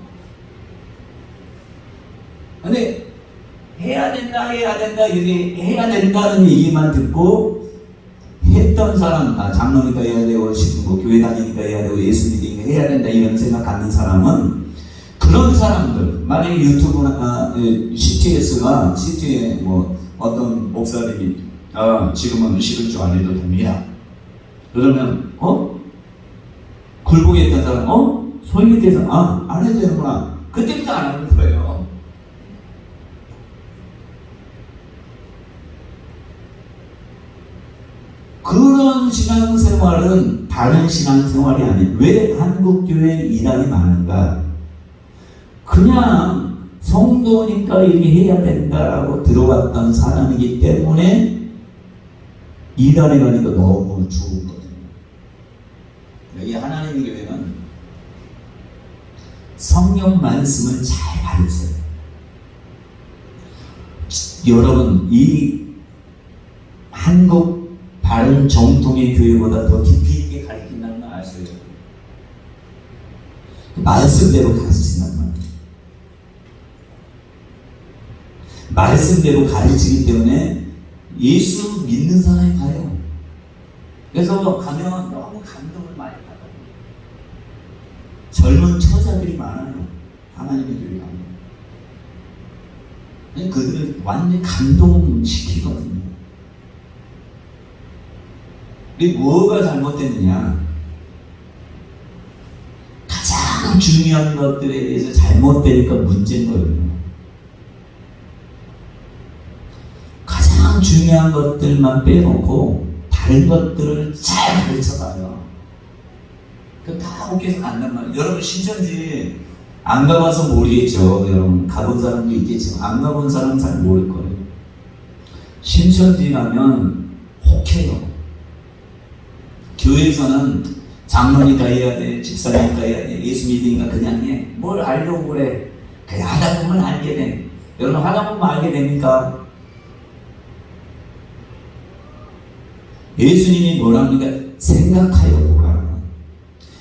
근데 해야 된다 이렇게 해야 된다는 얘기만 듣고 했던 사람, 장로니까 해야 되고 뭐 교회 다니니까 해야 되고 예수 믿으니까 해야 된다 이런 생각 갖는 사람은 그런 사람들, 만약에 유튜브나 CT에 뭐 어떤 목사님이 지금은 11조 안 해도 됩니다. 그러면 굴복했던 사람 소위대에서 안 해도 되는구나. 그때부터 안 하는 거예요. 그런 신앙생활은 다른 신앙생활이 아니에요. 왜 한국교회에 이단이 많은가? 그냥 성도니까 이렇게 해야 된다라고 들어왔던 사람이기 때문에 이단에 가니까 너무 죽었거든요. 여기 하나님의 교회는 성경 말씀을 잘 가르쳐요. 여러분, 이 한국 다른 정통의 교회보다 더 깊이 있게 가르친다는 걸 아셔야 돼요. 말씀대로 가르친단 말이에요. 말씀대로 가르치기 때문에 예수 믿는 사람이 가요. 그래서 가면 너무 감동을 많이 받아요. 젊은 처자들이 많아요. 하나님의 교회 가면. 그들을 완전히 감동시키거든요. 근데 뭐가 잘못됐느냐? 가장 중요한 것들에 대해서 잘못되니까 문제인 거예요. 가장 중요한 것들만 빼놓고 다른 것들을 잘 가르쳐봐요. 그럼 다 오케이 간단 말이에요. 여러분 신천지 안 가봐서 모르겠죠. 여러분 가본 사람도 있겠지만 안 가본 사람은 잘 모를 거예요. 신천지 가면 혹해요. 교회에서는 장로니까 해야 돼, 집사니까 해야 돼, 예수 믿으니까 그냥 해. 뭘 알려고 그래. 그냥 하다 보면 알게 돼. 여러분 하다 보면 알게 됩니까? 예수님이 뭐랍니까? 생각하여 보라.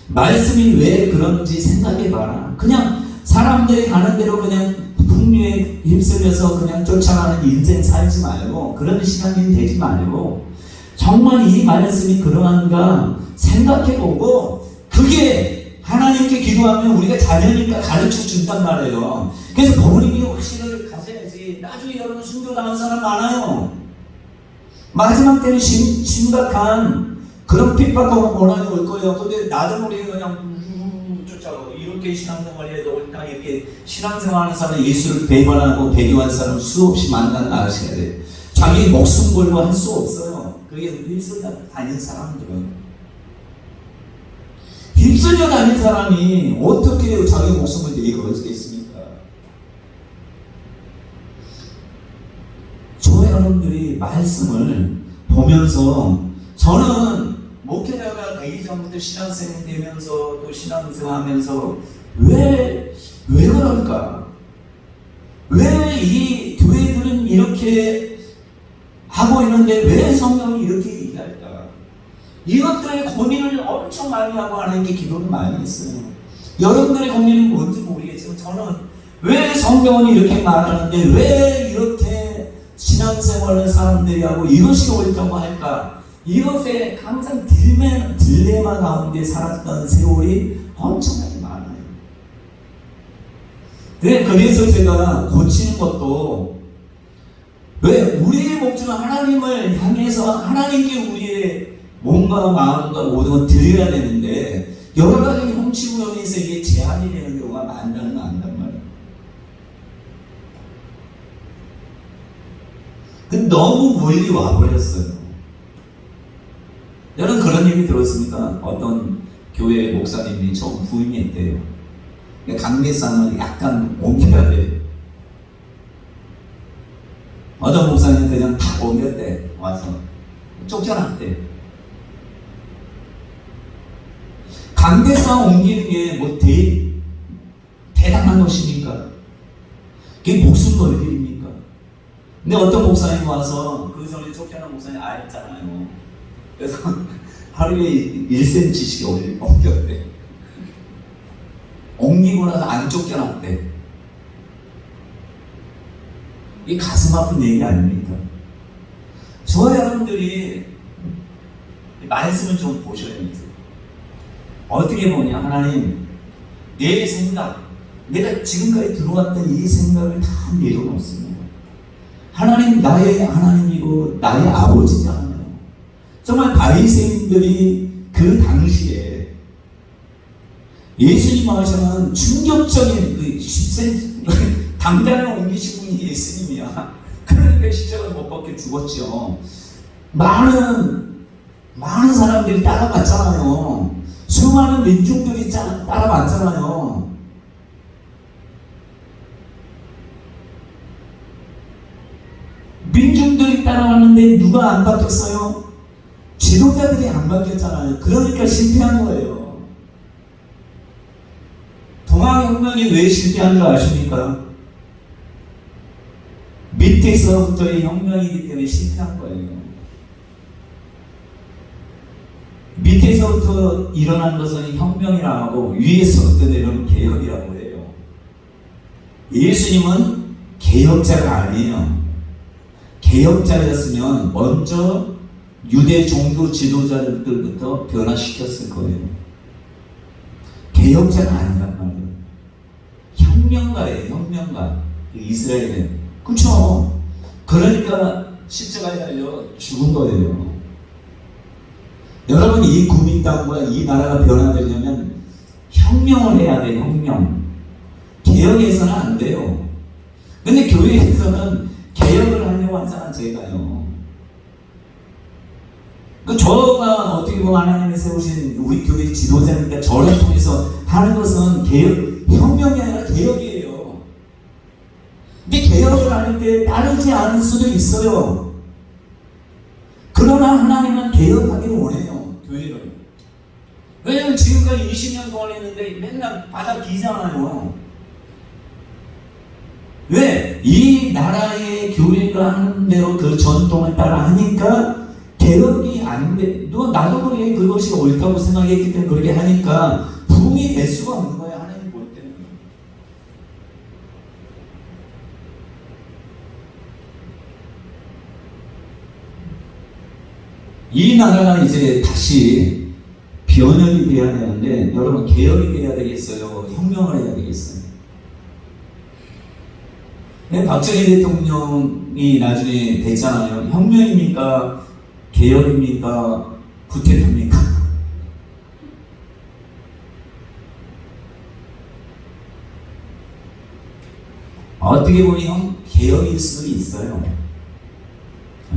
말씀이 왜 그런지 생각해봐라. 그냥 사람들이 가는 대로 그냥 풍류에 휩쓸려서 그냥 쫓아가는 인생 살지 말고 그런 신앙인 되지 말고 정말 이 말씀이 그러한가 생각해보고 그게 하나님께 기도하면 우리가 자녀니까 가르쳐 준단 말이에요. 그래서 부모님이 확신을 가져야지. 나중에 여러분 순교당한 사람 많아요. 마지막 때는 심각한 그런 핍박하고 고난이 올 거예요. 근데 나도 모르게 그냥 쫓아가고 이렇게 신앙생활에 옳다 이렇게 신앙생활하는 사람 예수를 배반하고 배교한 사람 수없이 만나는 아셔야 돼. 자기 목숨 걸고 할 수 없어요. 그게 휩쓸려 다니는 사람들은. 휩쓸려 다니는 사람이 어떻게 자기 목숨을 내걸겠습니까? 저 여러분들이 말씀을 보면서 저는 목회자가 되기 전부터 신앙생활 되면서 또 신앙생활 하면서 왜 그럴까? 왜 이 교회들은 이렇게 하고 있는데 왜 성경이 이렇게 얘기할까? 이것들의 고민을 엄청 많이 하고 하나님께 기도를 많이 했어요. 여러분들의 고민은 뭔지 모르겠지만 저는 왜 성경은 이렇게 말하는데 왜 이렇게 신앙생활을 사람들이 하고 이것이 옳다고 할까? 이것에 항상 딜레마 가운데 살았던 세월이 엄청나게 많아요. 그래서 제가 고치는 것도 왜 우리의 목적은 하나님을 향해서 하나님께 우리의 몸과 마음과 모든 걸 드려야 되는데 여러 가지 형식으로해서 이게 제한이 되는 경우가 많다는 거 안단 말이에요. 근데 너무 멀리 와버렸어요. 여러분 그런 얘기 들었습니까? 어떤 교회 목사님이 처음 부임했대요. 강대상을 약간 옮겨야 돼. 어떤 목사님 그냥 탁 옮겼대. 와서 쫓겨났대. 강대상 옮기는 게 뭐 대단한 것입니까? 그게 목숨 걸 일입니까? 근데 어떤 목사님 와서 그 전에 쫓겨난 목사님 알잖아요. 그래서 하루에 1cm씩 옮겼대. 옮기고 나서 안 쫓겨났대. 이 가슴 아픈 얘기 아닙니까? 저와 여러분들이 말씀을 좀 보셔야 됩니다. 어떻게 보냐, 하나님, 내 생각, 내가 지금까지 들어왔던 이 생각을 다 내려놓습니다. 하나님 나의 하나님이고 나의 아버지잖아요. 정말 바리새인들이 그 당시에 예수님 하시는 충격적인 그 10cm 당장에 옮기신 분이 예수님이야. 그러니까 십자가를 못 박혀 죽었죠. 많은 사람들이 따라갔잖아요. 수많은 민중들이 따라갔잖아요. 민중들이 따라가는데 누가 안 바뀌었어요? 지도자들이 안 바뀌었잖아요. 그러니까 실패한 거예요. 동학혁명이 왜 실패한 줄 아십니까? 밑에서부터의 혁명이기 때문에 실패한 거예요. 밑에서부터 일어난 것은 혁명이라고 하고 위에서부터 내려오는 개혁이라고 해요. 예수님은 개혁자가 아니에요. 개혁자였으면 먼저 유대 종교 지도자들부터 변화시켰을 거예요. 개혁자가 아니란 말이에요. 혁명가예요. 혁명가. 이스라엘은. 그렇죠. 그러니까 십자가에 달려 죽은 거예요. 여러분, 이 국민 땅과 이 나라가 변화되려면 혁명을 해야 돼요. 혁명. 개혁해서는 안 돼요. 근데 교회에서는 개혁을 하려고 하잖아, 제가요. 저가 어떻게 보면 하나님이 세우신 우리 교회 지도자니까 저를 통해서 하는 것은 개혁, 혁명이 아니라 개혁이에요. 근데 개혁을 할 때 따르지 않을 수도 있어요. 그러나 하나님은 개혁하기를 원해요, 교회를. 왜냐면 지금까지 20년 동안 했는데 맨날 바닥 기잖아요. 왜? 이 나라의 교회가 하는 대로 그 전통을 따라 하니까 개혁이 안 돼. 나도 모르게 그것이 옳다고 생각했기 때문에 그렇게 하니까 부흥이 될 수가 없는 거예요. 하나님 볼 때는. 이 나라가 이제 다시 변혁이 돼야 되는데 여러분, 개혁이 돼야 되겠어요? 혁명을 해야 되겠어요? 박정희 대통령이 혁명이 나중에 됐잖아요. 혁명입니까? 개혁입니까? 구태타입니까? 어떻게 보면 개혁일 수도 있어요.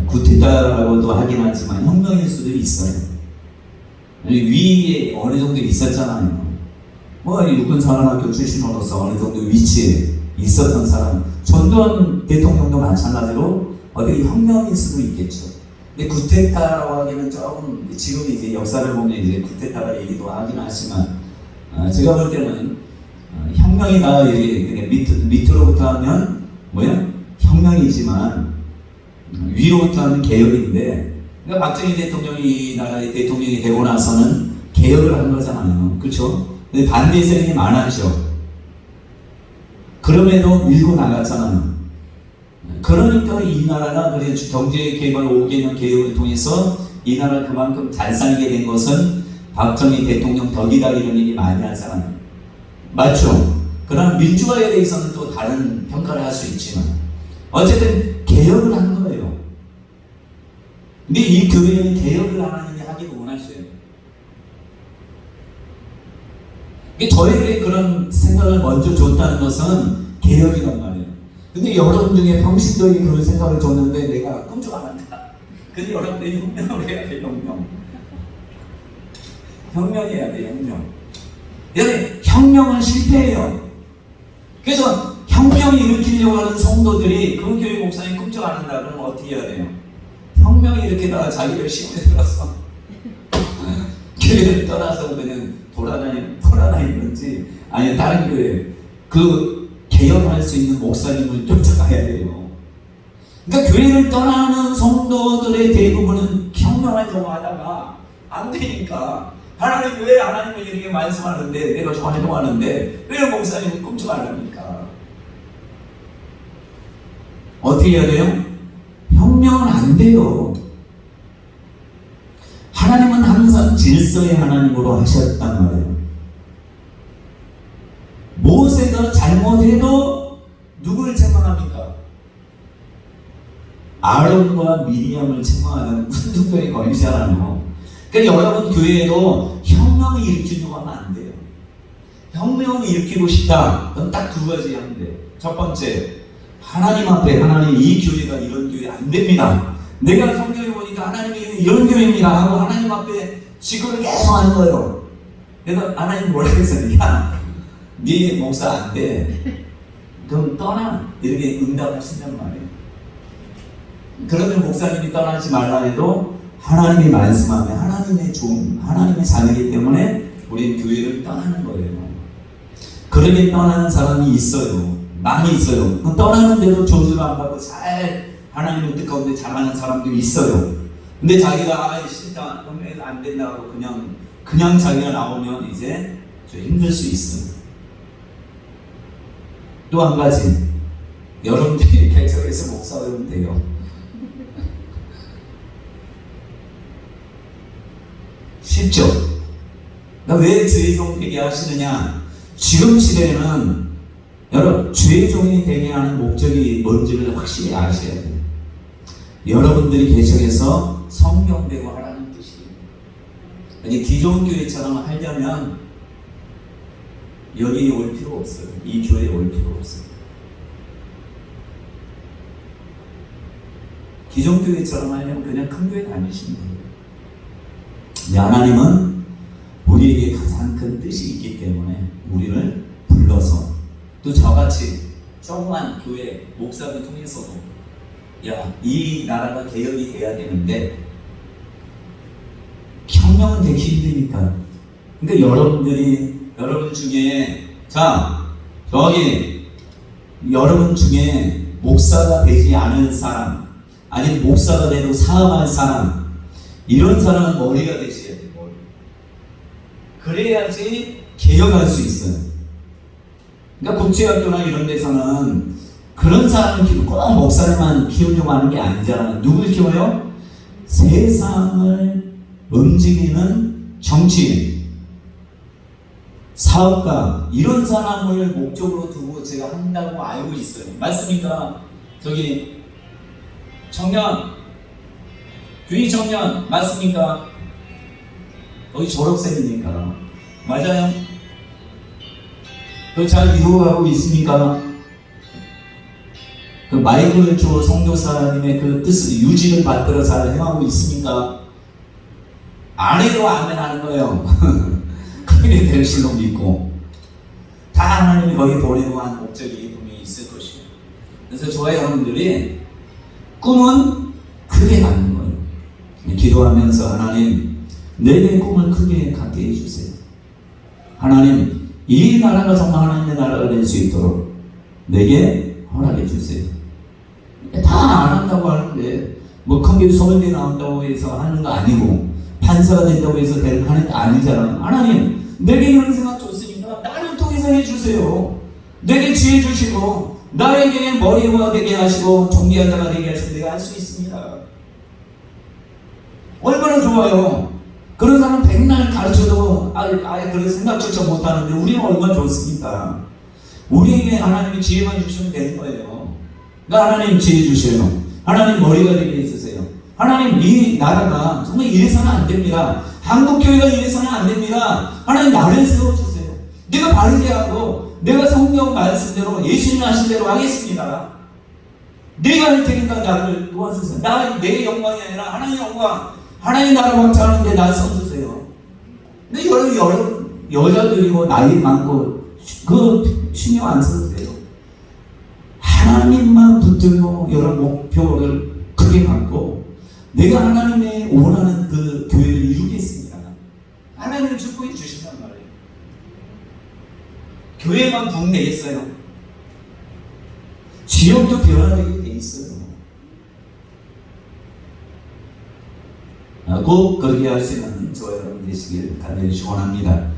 구태타라고도 하긴 하지만 혁명일 수도 있어요. 위에 어느 정도 있었잖아요. 뭐 육군사관학교 출신으로서 어느 정도 위치에 있었던 사람, 전두환 대통령도 마찬가지로 어떻게 혁명일 수도 있겠죠. 근데 구테타라고 하기는 조금, 지금 이제 역사를 보면 이제 구테타라 얘기도 하긴 하지만, 제가 볼 때는 혁명이나 이게 밑으로부터 하면 뭐야? 혁명이지만 위로부터 하는 개혁인데, 그러니까 박정희 대통령이 이 나라의 대통령이 되고 나서는 개혁을 한 거잖아요. 그렇죠? 근데 반대 세력이 많았죠. 그럼에도 밀고 나갔잖아요. 그러니까 이 나라가 그래 경제 개발 5개년 개혁을 통해서 이 나라 그만큼 잘 살게 된 것은 박정희 대통령 덕이다, 이런 얘기 많이 하잖아요. 맞죠? 그럼 민주화에 대해서는 또 다른 평가를 할 수 있지만 어쨌든 개혁을 한 거예요. 근데 이 교회는 개혁을 하나님이 하기를 원하셔요. 저에게 그런 생각을 먼저 줬다는 것은 개혁이란 말이에요. 근데 여러분 중에 평신도에게 그런 생각을 줬는데 내가 꿈쩍 안 한다. 근데 여러분들이 혁명을 해야 돼, 혁명. 혁명해야 돼, 혁명. 여러분, 혁명은 실패해요. 그래서 혁명을 일으키려고 하는 성도들이 그 교회 목사님 꿈쩍 안 한다 그러면 어떻게 해야 돼요? 혁명이 일으키다가 자기를 시험에 들어서 교회를 떠나서 그냥 돌아다니는지 아니면 다른 교회 그 개혁할 수 있는 목사님을 쫓아가야 돼요. 그러니까 교회를 떠나는 성도들의 대부분은 혁명하려고 하다가 안 되니까 하나님 왜 하나님은 이렇게 말씀하는데 내가 좀 활동하는데 왜 목사님은 꿈쩍 안 합니까? 어떻게 해야 돼요? 혁명은 안 돼요. 하나님은 항상 질서의 하나님으로 하셨단 말이에요. 모세가 잘못해도 누굴 책망합니까? 아론과 미리암을 책망하는 군중교회 권위자라는. 그러니까 여러분 교회에도 혁명을 일으키려고 하면 안 돼요. 혁명을 일으키고 싶다. 그럼 딱 두 가지 하면 돼요. 첫 번째, 하나님 앞에 하나님 이 교회가 이런 교회 안 됩니다. 내가 성경에 보니까 하나님이 이런 교회입니다 하고 하나님 앞에 지구를 계속 하는 거예요. 그래서 하나님 뭐라고 했어요? 야, 네 목사 안 돼. 그럼 떠나. 이렇게 응답하신단 말이에요. 그러면 목사님이 떠나지 말라 해도 하나님이 말씀하면 하나님의 자녀이기 때문에 우리는 교회를 떠나는 거예요. 그렇게 떠나는 사람이 있어요. 많이 있어요. 떠나는데도 조주를 안 받고 잘 하나님의 뜻 가운데 잘하는 사람들이 있어요. 근데 자기가 싫다, 안 된다고 그냥 자기가 나오면 이제 좀 힘들 수 있어요. 또 한 가지, 여러분들이 개척해서 목사하면 돼요. 쉽죠? 그러니까 왜 죄종 되게 하시느냐? 지금 시대에는 여러분 죄종이 되게 하는 목적이 뭔지를 확실히 아셔야 돼요. 여러분들이 개척해서 성경 배우 하라는 뜻이에요. 기존 교회처럼 하려면 여기 올 필요 없어요. 이 교회에 올 필요 없어요. 기존 교회처럼 하려면 그냥 큰 교회 다니시면 돼요. 하나님은 우리에게 가장 큰 뜻이 있기 때문에 우리를 불러서 또 저같이 조그만 교회 목사를 통해서도 야, 이 나라가 개혁이 돼야 되는데 혁명은 되기 힘드니까. 그러니까 여러분 중에 여러분 중에 목사가 되지 않은 사람, 아니면 목사가 돼도 사업할 사람, 이런 사람은 머리가 되셔야 돼요. 머리. 그래야지 개혁할 수 있어요. 그러니까 국제학교나 이런 데서는 그런 사람을 키우고 꼭 목사님만 키우려고 하는 게 아니잖아요. 누굴 키워요? 세상을 움직이는 정치인, 사업가, 이런 사람을 목적으로 두고 제가 한다고 알고 있어요. 맞습니까? 청년, 교회 청년 맞습니까? 거기 졸업생이니까. 맞아요? 그 잘 이루어가고 있습니까? 그 마이크를 주어 성교사님의 그 뜻을 유지를 받들어 잘 행하고 있습니까? 안 해도 아멘 하는 거예요. 그게 될 줄로 믿고. 다 하나님이 거기 보내고 한 목적이 분명히 있을 것이에요. 그래서 저와 여러분들이 꿈은 크게 갖는 거예요. 기도하면서 하나님, 내게 꿈을 크게 갖게 해주세요. 하나님, 이 나라가 정말 하나님의 나라가 될 수 있도록 내게 허락해 주세요. 다 안 한다고 하는데, 뭐 큰 서울대 나온다고 해서 하는 거 아니고, 판사가 된다고 해서 하는 거 아니잖아요. 하나님, 내게 이런 생각 좋습니다. 나를 통해서 해주세요. 내게 지혜 주시고, 나에게 머리가 되게 하시고, 종기한 자가 되게 하시고, 내가 할 수 있습니다. 얼마나 좋아요. 그런 사람 백날 가르쳐도 아예 그런 생각조차 못하는데 우리는 얼마나 좋습니까? 우리에게 하나님이 지혜만 주시면 되는 거예요. 그러니까 하나님 지혜 주셔요. 하나님 머리가 되게 해주세요. 하나님 이 나라가 정말 이래서는 안 됩니다. 한국교회가 이래서는 안 됩니다. 하나님 나를 세워주세요. 내가 바르게 하고 내가 성경 말씀대로 예수님 하신 대로 하겠습니다. 내가 할 테니까 나를 도와주세요. 내 영광이 아니라 하나님의 영광, 하나님 나라 방창하는데 날 써주세요. 근데 여러분 여자들이고 나이 많고 그 신경 안 써도 돼요. 하나님만 붙들고 여러 목표를 크게 갖고 내가 하나님의 원하는 그 교회를 이루겠습니다. 하나님을 축복해 주신단 말이에요. 교회만 붕내겠어요. 지역도 변화되게 돼 있어요. 꼭 그렇게 할 수 있는 저와 여러분 되시길 간절히 축원합니다.